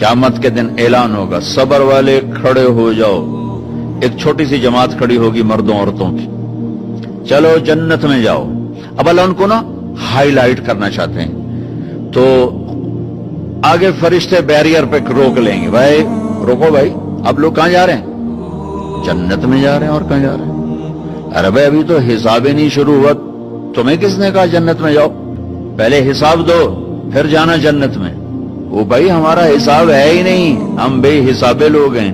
क़यामत के दिन ऐलान होगा, सब्र वाले खड़े हो जाओ। एक छोटी सी जमात खड़ी होगी मर्दों औरतों की, चलो जन्नत में जाओ। अब अल्लाह उनको ना हाईलाइट करना चाहते हैं, तो आगे फरिश्ते बैरियर पे रोक लेंगे, भाई रोको भाई, आप लोग कहां जा रहे हैं? जन्नत में जा रहे हैं। और कहां जा रहे हैं? अरे भाई अभी तो हिसाब ही नहीं शुरू हुआ, तुम्हें किसने कहा जन्नत में जाओ? पहले हिसाब दो फिर जाना जन्नत में। वो भाई हमारा हिसाब है ही नहीं, हम बेहिसाबे लोग हैं।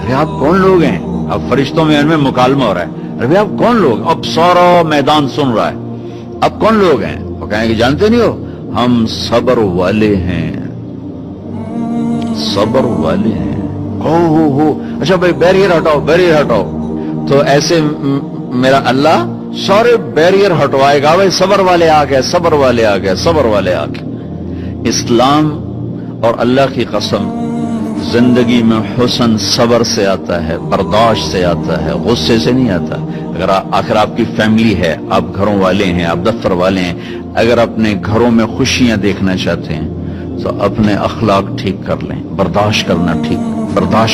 अरे आप कौन लोग हैं? अब फरिश्तों में इनमें मुकालमा हो रहा है, अरे आप कौन लोग? अब सारा मैदान सुन रहा है, अब कौन लोग हैं? वो कहेंगे जानते नहीं हो, हम सब्र वाले हैं, सब्र वाले हैं। हो अच्छा भाई बैरियर हटाओ, बैरियर हटाओ। तो ऐसे मेरा अल्लाह सारे बैरियर हटवाएगा, भाई सब्र वाले आ गए, सब्र वाले आ गए, सब्र वाले आ गए। इस्लाम और अल्लाह की कसम, जिंदगी में हुस्न सब्र से आता है, बर्दाश्त से आता है, गुस्से से नहीं आता। अगर आखिर आपकी फैमिली है, आप घरों वाले हैं, आप दफ्तर वाले हैं, अगर अपने घरों में खुशियां देखना चाहते हैं तो अपने अखलाक ठीक कर लें, बर्दाश्त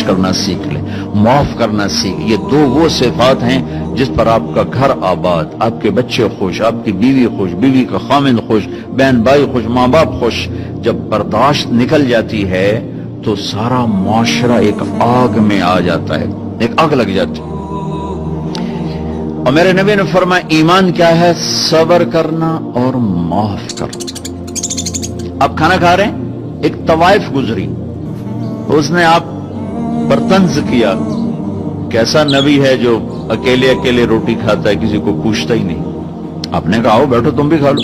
करना सीख लें, माफ करना सीख। ये दो वो सिफात हैं जिस पर आपका घर आबाद, आपके बच्चे खुश, आपकी बीवी खुश, बीवी का खामिंद खुश, बहन भाई खुश, माँ बाप खुश। जब बर्दाश्त निकल जाती है तो सारा मुआशरा एक आग में आ जाता है, एक आग लग जाती है। और मेरे नबी ने फरमाया ईमान क्या है? सब्र करना और माफ करना। आप खाना खा रहे हैं, एक तवाइफ गुजरी, उसने आप पर तंज किया, कैसा नबी है जो अकेले अकेले रोटी खाता है, किसी को पूछता ही नहीं। आपने कहा आओ बैठो तुम भी खा लो,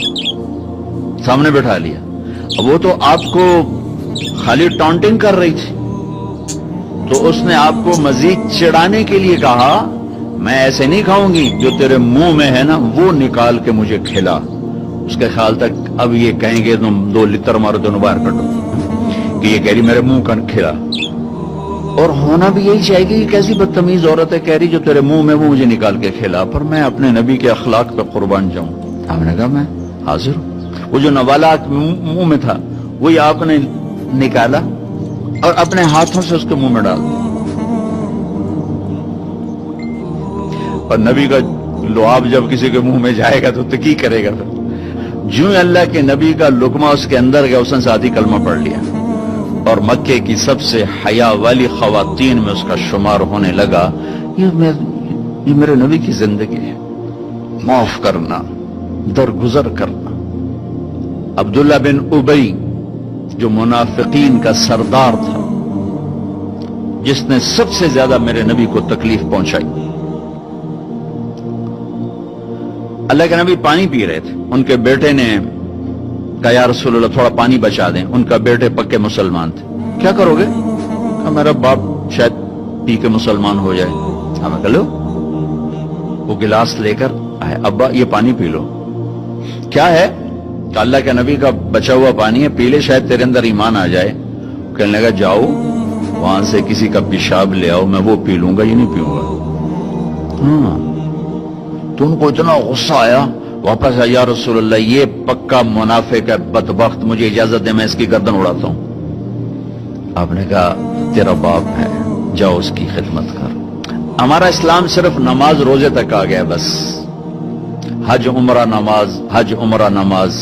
सामने बैठा लिया। अब वो तो आपको खाली टॉन्टिंग कर रही थी, तो उसने आपको मजीद चिढ़ाने के लिए कहा मैं ऐसे नहीं खाऊंगी, जो तेरे मुंह में है ना वो निकाल के मुझे खिला। उसके ख्याल तक अब ये कहेंगे तुम 2 लितर मारो, दोनों बाहर कटो, कि ये कह रही मेरे मुंह का खिला। और होना भी यही चाहिए कि कैसी बदतमीज औरत है, कह रही जो तेरे मुंह में वो मुझे निकाल के खिला। पर मैं अपने नबी के अखलाक पे कुर्बान जाऊं। आपने कहा मैं हाजिर हूं। वो जो नवाला मुंह में था वही आपने निकाला और अपने हाथों से उसके मुंह में डाल दिया। और नबी का लुआब जब किसी के मुंह में जाएगा तो की करेगा? फिर जो अल्लाह के नबी का लुकमा उसके अंदर गया, उसने साथ ही कलमा पढ़ लिया और मक्के की सबसे हया वाली खवातीन में उसका शुमार होने लगा। ये मेरे नबी की जिंदगी है, माफ करना, दरगुजर करना। अब्दुल्ला बिन उबई जो मुनाफिकीन का सरदार था, जिसने सबसे ज्यादा मेरे नबी को तकलीफ पहुंचाई। अल्लाह के नबी पानी पी रहे थे, उनके बेटे ने कहा या रसूल अल्लाह थोड़ा पानी बचा दें। उनका बेटे पक्के मुसलमान थे। क्या करोगे? कहा मेरा बाप शायद पी के मुसलमान हो जाए। हमें कह लो, वो गिलास लेकर आए, अब्बा ये पानी पी लो। क्या है? तो अल्लाह के नबी का बचा हुआ पानी है, पी ले, शायद तेरे अंदर ईमान आ जाए। कहने लगा जाओ वहां से किसी का पेशाब ले आओ, मैं वो पी लूंगा, ये नहीं पीऊंगा। तो उनको इतना गुस्सा आया, वापस आया या रसूल अल्लाह ये पक्का मुनाफिक है, बदबख्त, मुझे इजाजत दे मैं इसकी गर्दन उड़ाता हूं। आपने कहा तेरा बाप है, जाओ उसकी खिदमत कर। हमारा इस्लाम सिर्फ नमाज रोजे तक आ गया, बस हज उमरा नमाज, हज उमरा नमाज,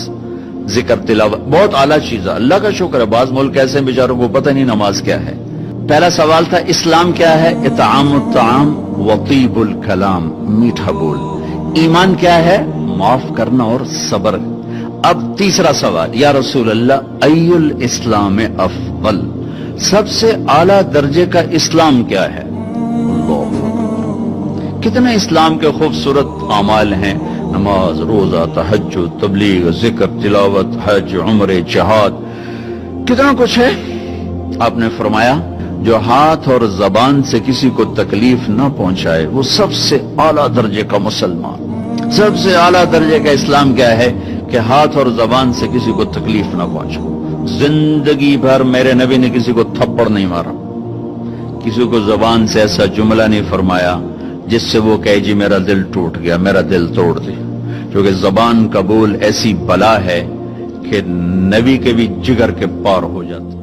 जिक्र तिलावत बहुत आला चीज है, अल्लाह का शुक्र है। बाज मुल्क ऐसे बेचारों को पता नहीं नमाज क्या है। पहला सवाल था इस्लाम क्या है? इतामुत ताम वतीबुल कलाम, मीठा बोल। ईमान क्या है? माफ करना और सब्र। अब तीसरा सवाल, या रसूल अल्लाह अय्युल इस्लाम अफदल, सबसे आला दर्जे का इस्लाम क्या है? कितने इस्लाम के खूबसूरत अमाल हैं, नमाज, रोजा, तहज्जुद, तबलीग, जिक्र, तिलावत, हज, उम्रे, जिहाद, कितना कुछ है। आपने फरमाया जो हाथ और जबान से किसी को तकलीफ ना पहुंचाए वो सबसे आला दर्जे का मुसलमान। सबसे आला दर्जे का इस्लाम क्या है? कि हाथ और जबान से किसी को तकलीफ ना पहुंचाए। जिंदगी भर मेरे नबी ने किसी को थप्पड़ नहीं मारा, किसी को जबान से ऐसा जुमला नहीं फरमाया जिससे वो कहे जी मेरा दिल टूट गया, मेरा दिल तोड़ दे। क्योंकि जबान का बोल ऐसी बला है कि नबी के भी जिगर के पार हो जाता।